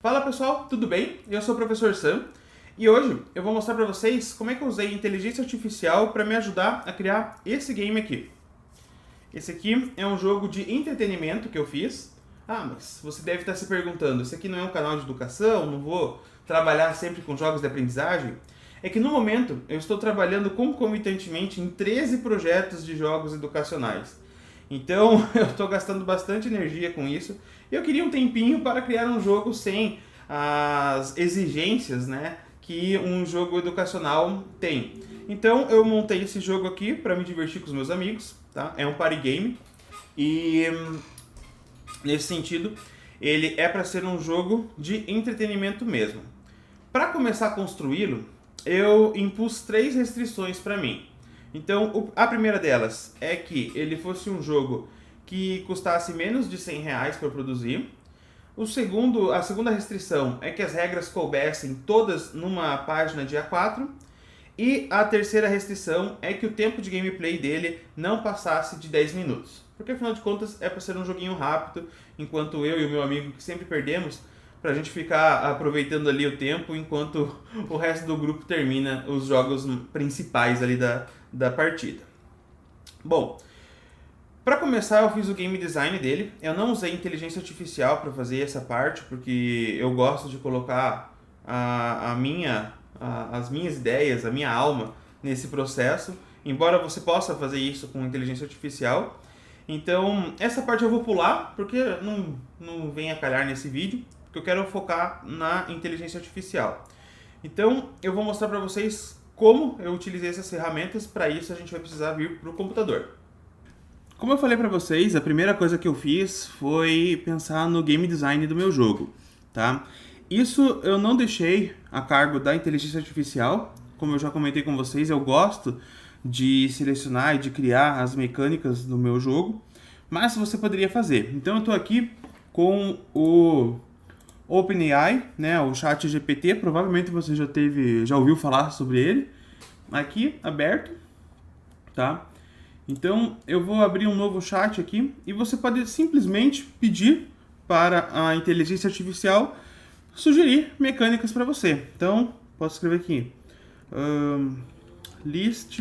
Fala pessoal, tudo bem? Eu sou o Professor Sam e hoje eu vou mostrar para vocês como é que eu usei inteligência artificial para me ajudar a criar esse game aqui. Esse aqui é um jogo de entretenimento que eu fiz. Mas você deve estar se perguntando, esse aqui não é um canal de educação, não vou trabalhar sempre com jogos de aprendizagem? É que no momento eu estou trabalhando concomitantemente em 13 projetos de jogos educacionais. Então eu estou gastando bastante energia com isso. Eu queria um tempinho para criar um jogo sem as exigências, né, que um jogo educacional tem. Então eu montei esse jogo aqui para me divertir com os meus amigos, tá? É um party game e nesse sentido ele é para ser um jogo de entretenimento mesmo. Para começar a construí-lo, eu impus 3 restrições para mim. Então, a primeira delas é que ele fosse um jogo que custasse menos de R$100 para produzir. A segunda restrição é que as regras coubessem todas numa página de A4. E a terceira restrição é que o tempo de gameplay dele não passasse de 10 minutos. Porque afinal de contas é para ser um joguinho rápido, enquanto eu e o meu amigo, que sempre perdemos, pra gente ficar aproveitando ali o tempo enquanto o resto do grupo termina os jogos principais ali da partida. Bom, para começar eu fiz o game design dele. Eu não usei inteligência artificial para fazer essa parte, porque eu gosto de colocar as minhas ideias, a minha alma nesse processo, embora você possa fazer isso com inteligência artificial. Então essa parte eu vou pular, porque não vem a calhar nesse vídeo, porque eu quero focar na inteligência artificial. Então eu vou mostrar para vocês como eu utilizei essas ferramentas. Para isso a gente vai precisar vir para o computador. Como eu falei para vocês, a primeira coisa que eu fiz foi pensar no game design do meu jogo, tá? Isso eu não deixei a cargo da inteligência artificial. Como eu já comentei com vocês, eu gosto de selecionar e de criar as mecânicas do meu jogo, mas você poderia fazer. Então eu estou aqui com o OpenAI, né, o ChatGPT. Provavelmente você já ouviu falar sobre ele, aqui aberto, tá? Então eu vou abrir um novo chat aqui e você pode simplesmente pedir para a inteligência artificial sugerir mecânicas para você. Então posso escrever aqui list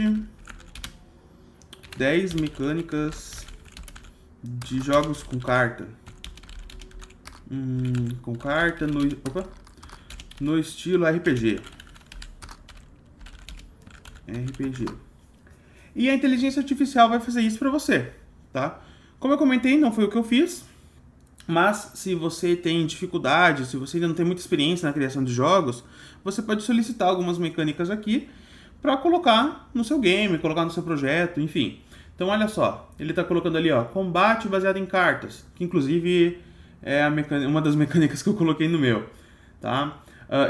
10 mecânicas de jogos com carta. Com carta no estilo RPG. E a inteligência artificial vai fazer isso para você, tá? Como eu comentei, não foi o que eu fiz, mas se você tem dificuldade, se você ainda não tem muita experiência na criação de jogos, você pode solicitar algumas mecânicas aqui para colocar no seu game, colocar no seu projeto, enfim. Então olha só, ele está colocando ali, ó, combate baseado em cartas, que inclusive é uma das mecânicas que eu coloquei no meu, tá?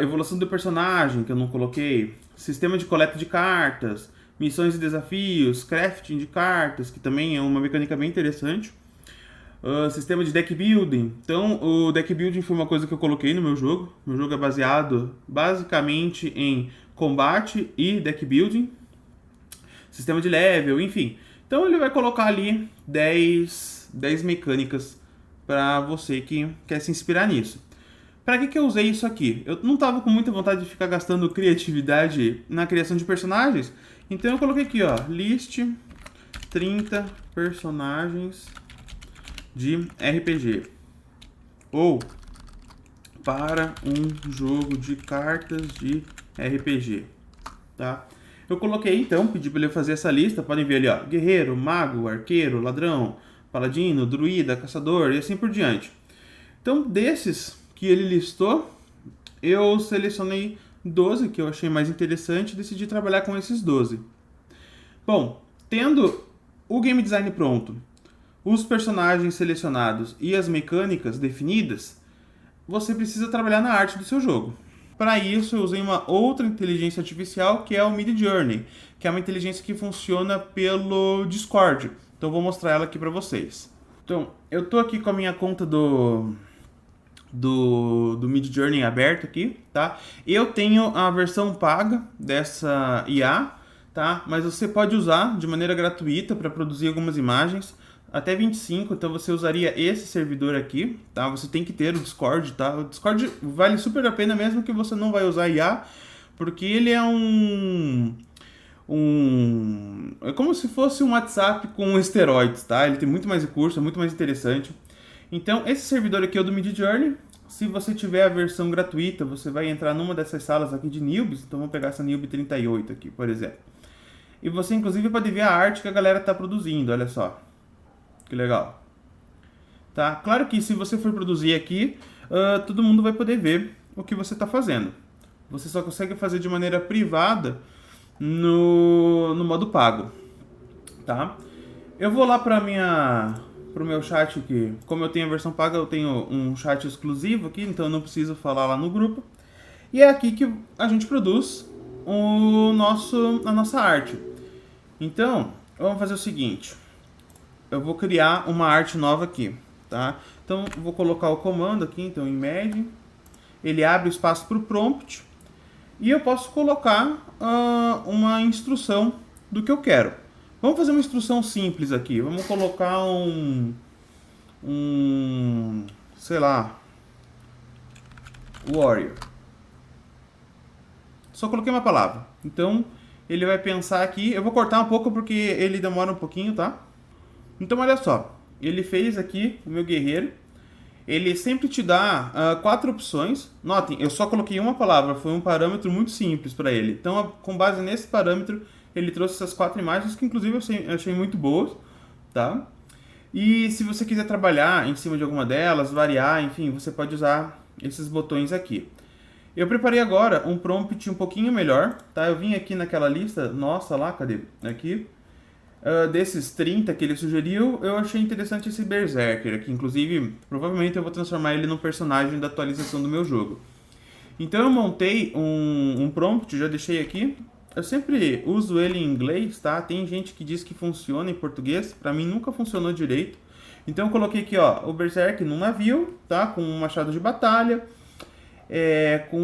Evolução do personagem, que eu não coloquei, sistema de coleta de cartas, missões e desafios, crafting de cartas, que também é uma mecânica bem interessante. Sistema de deck building. Então, o deck building foi uma coisa que eu coloquei no meu jogo. Meu jogo é baseado basicamente em combate e deck building. Sistema de level, enfim. Então, ele vai colocar ali 10 mecânicas para você que quer se inspirar nisso. Para que eu usei isso aqui? Eu não estava com muita vontade de ficar gastando criatividade na criação de personagens. Então eu coloquei aqui, ó, list 30 personagens de RPG. Ou para um jogo de cartas de RPG, tá? Eu coloquei então, pedi para ele fazer essa lista, podem ver ali, ó, guerreiro, mago, arqueiro, ladrão, paladino, druida, caçador e assim por diante. Então desses que ele listou, eu selecionei 12 que eu achei mais interessante e decidi trabalhar com esses 12. Bom, tendo o game design pronto, os personagens selecionados e as mecânicas definidas, você precisa trabalhar na arte do seu jogo. Para isso eu usei uma outra inteligência artificial, que é o Midjourney, que é uma inteligência que funciona pelo Discord. Então eu vou mostrar ela aqui para vocês. Então, eu tô aqui com a minha conta do Midjourney aberto aqui, tá? Eu tenho a versão paga dessa IA, tá? Mas você pode usar de maneira gratuita para produzir algumas imagens. até 25, então você usaria esse servidor aqui, tá? Você tem que ter o Discord, tá? O Discord vale super a pena mesmo que você não vai usar IA, porque ele é é como se fosse um WhatsApp com esteroides, tá? Ele tem muito mais recurso, é muito mais interessante. Então, esse servidor aqui é o do Midjourney. Se você tiver a versão gratuita, você vai entrar numa dessas salas aqui de newbies. Então, vamos pegar essa newbie 38 aqui, por exemplo. E você, inclusive, pode ver a arte que a galera está produzindo, olha só. Que legal. Tá? Claro que se você for produzir aqui, todo mundo vai poder ver o que você está fazendo. Você só consegue fazer de maneira privada no modo pago, tá? Eu vou lá para o meu chat aqui. Como eu tenho a versão paga, eu tenho um chat exclusivo aqui, então eu não preciso falar lá no grupo. E é aqui que a gente produz a nossa arte. Então, vamos fazer o seguinte. Eu vou criar uma arte nova aqui, tá? Então, vou colocar o comando aqui, então, em Imagine. Ele abre o espaço para o prompt. E eu posso colocar uma instrução do que eu quero. Vamos fazer uma instrução simples aqui. Vamos colocar sei lá, warrior. Só coloquei uma palavra. Então, ele vai pensar aqui. Eu vou cortar um pouco porque ele demora um pouquinho, tá? Então, olha só. Ele fez aqui o meu guerreiro. Ele sempre te dá 4 opções. Notem, eu só coloquei uma palavra, foi um parâmetro muito simples para ele. Então, com base nesse parâmetro, ele trouxe essas 4 imagens, que inclusive eu achei muito boas, tá? E se você quiser trabalhar em cima de alguma delas, variar, enfim, você pode usar esses botões aqui. Eu preparei agora um prompt um pouquinho melhor, tá? Eu vim aqui naquela lista, nossa, lá, cadê? Aqui. Desses 30 que ele sugeriu, eu achei interessante esse Berserker, que inclusive, provavelmente eu vou transformar ele num personagem da atualização do meu jogo. Então eu montei um prompt, já deixei aqui. Eu sempre uso ele em inglês, tá? Tem gente que diz que funciona em português, pra mim nunca funcionou direito. Então eu coloquei aqui, ó, o Berserk num navio, tá? Com um machado de batalha, com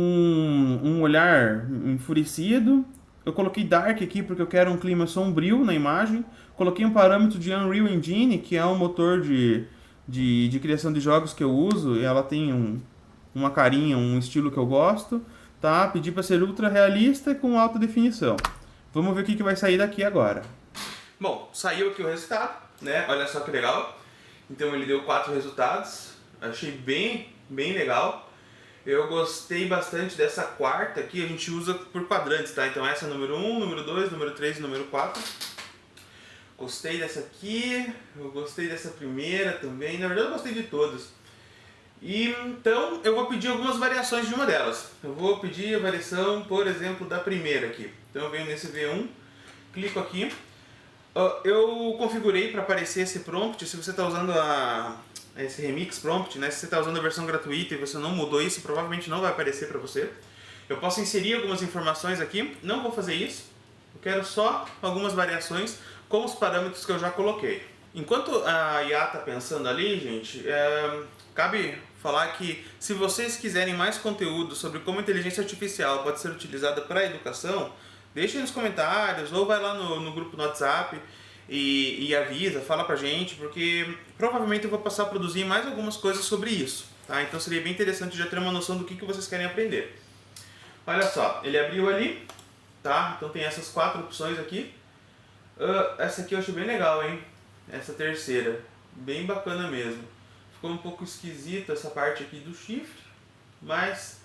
um olhar enfurecido. Eu coloquei Dark aqui porque eu quero um clima sombrio na imagem. Coloquei um parâmetro de Unreal Engine, que é um motor de criação de jogos que eu uso. E ela tem uma carinha, um estilo que eu gosto. Tá? Pedi para ser ultra realista e com alta definição. Vamos ver o que vai sair daqui agora. Bom, saiu aqui o resultado, né? Olha só que legal. Então ele deu 4 resultados. Achei bem legal. Eu gostei bastante dessa quarta aqui, a gente usa por quadrantes, tá? Então essa é número 1, número 2, número 3 e número 4. Gostei dessa aqui, eu gostei dessa primeira também, na verdade eu gostei de todas. E então eu vou pedir algumas variações de uma delas. Eu vou pedir a variação, por exemplo, da primeira aqui. Então eu venho nesse V1, clico aqui. Eu configurei para aparecer esse prompt, se você está usando esse remix prompt, né? Se você está usando a versão gratuita e você não mudou isso, provavelmente não vai aparecer para você. Eu posso inserir algumas informações aqui, não vou fazer isso. Eu quero só algumas variações com os parâmetros que eu já coloquei. Enquanto a IA está pensando ali, gente, cabe falar que se vocês quiserem mais conteúdo sobre como a inteligência artificial pode ser utilizada para a educação, deixem nos comentários ou vai lá no grupo no WhatsApp e avisa, fala pra gente, porque provavelmente eu vou passar a produzir mais algumas coisas sobre isso, tá? Então seria bem interessante já ter uma noção do que vocês querem aprender. Olha só, ele abriu ali, tá? Então tem essas 4 opções aqui. Essa aqui eu achei bem legal, hein? Essa terceira, bem bacana mesmo. Ficou um pouco esquisita essa parte aqui do shift, mas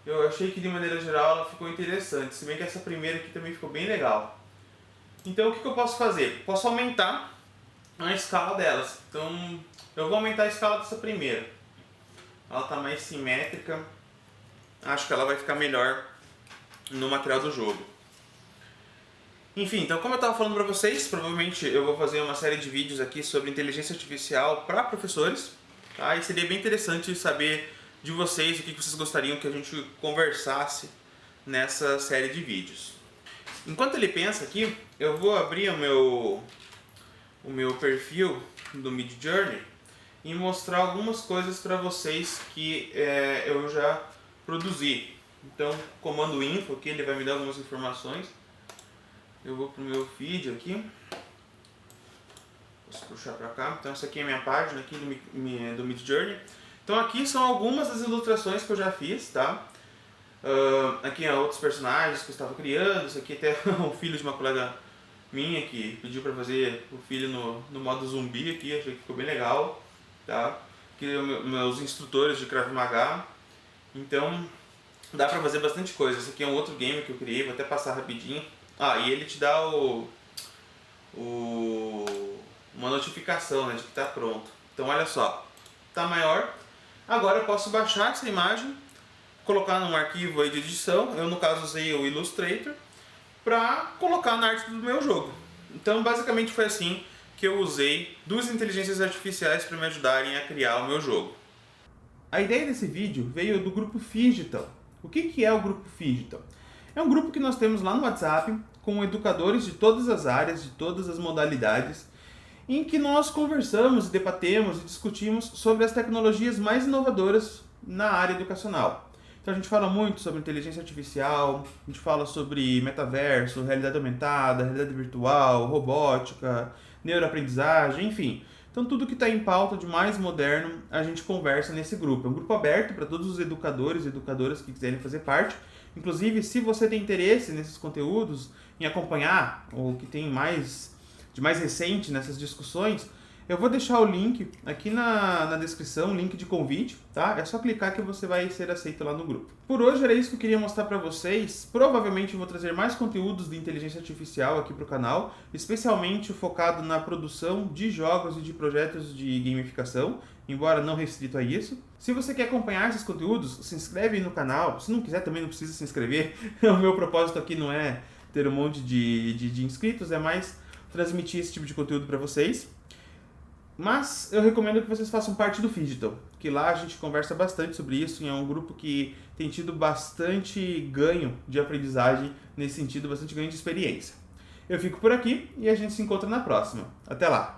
eu achei que de maneira geral ela ficou interessante, se bem que essa primeira aqui também ficou bem legal. Então o que eu posso fazer? Posso aumentar a escala delas. Então eu vou aumentar a escala dessa primeira. Ela está mais simétrica. Acho que ela vai ficar melhor no material do jogo. Enfim, então como eu estava falando para vocês, provavelmente eu vou fazer uma série de vídeos aqui sobre inteligência artificial para professores. Tá? E seria bem interessante saber de vocês o que vocês gostariam que a gente conversasse nessa série de vídeos. Enquanto ele pensa aqui, eu vou abrir o meu perfil do Midjourney e mostrar algumas coisas para vocês que eu já produzi. Então, comando info aqui, ele vai me dar algumas informações. Eu vou para o meu feed aqui. Posso puxar para cá. Então essa aqui é a minha página aqui do Midjourney. Então aqui são algumas das ilustrações que eu já fiz, tá? Aqui há outros personagens que eu estava criando. Isso aqui até um filho de uma colega minha que pediu para fazer o filho no modo zumbi aqui, achei que ficou bem legal, tá? Aqui meus instrutores de Krav Maga. Então dá pra fazer bastante coisa. Esse aqui é um outro game que eu criei, vou até passar rapidinho. E ele te dá uma notificação, né, de que tá pronto. Então olha só, tá maior. Agora eu posso baixar essa imagem, colocar num arquivo aí de edição. Eu no caso usei o Illustrator para colocar na arte do meu jogo. Então basicamente foi assim que eu usei duas inteligências artificiais para me ajudarem a criar o meu jogo. A ideia desse vídeo veio do grupo Phygital. O que é o grupo Phygital? É um grupo que nós temos lá no WhatsApp com educadores de todas as áreas, de todas as modalidades, em que nós conversamos, debatemos e discutimos sobre as tecnologias mais inovadoras na área educacional. Então a gente fala muito sobre inteligência artificial, a gente fala sobre metaverso, realidade aumentada, realidade virtual, robótica, neuroaprendizagem, enfim. Então tudo que está em pauta de mais moderno a gente conversa nesse grupo. É um grupo aberto para todos os educadores e educadoras que quiserem fazer parte. Inclusive, se você tem interesse nesses conteúdos, em acompanhar o que tem de mais recente nessas discussões, eu vou deixar o link aqui na descrição, link de convite, tá? É só clicar que você vai ser aceito lá no grupo. Por hoje era isso que eu queria mostrar para vocês. Provavelmente eu vou trazer mais conteúdos de inteligência artificial aqui para o canal, especialmente focado na produção de jogos e de projetos de gamificação, embora não restrito a isso. Se você quer acompanhar esses conteúdos, se inscreve aí no canal. Se não quiser, também não precisa se inscrever. O meu propósito aqui não é ter um monte de inscritos, é mais transmitir esse tipo de conteúdo para vocês. Mas eu recomendo que vocês façam parte do Phygital, que lá a gente conversa bastante sobre isso, e é um grupo que tem tido bastante ganho de aprendizagem nesse sentido, bastante ganho de experiência. Eu fico por aqui e a gente se encontra na próxima. Até lá!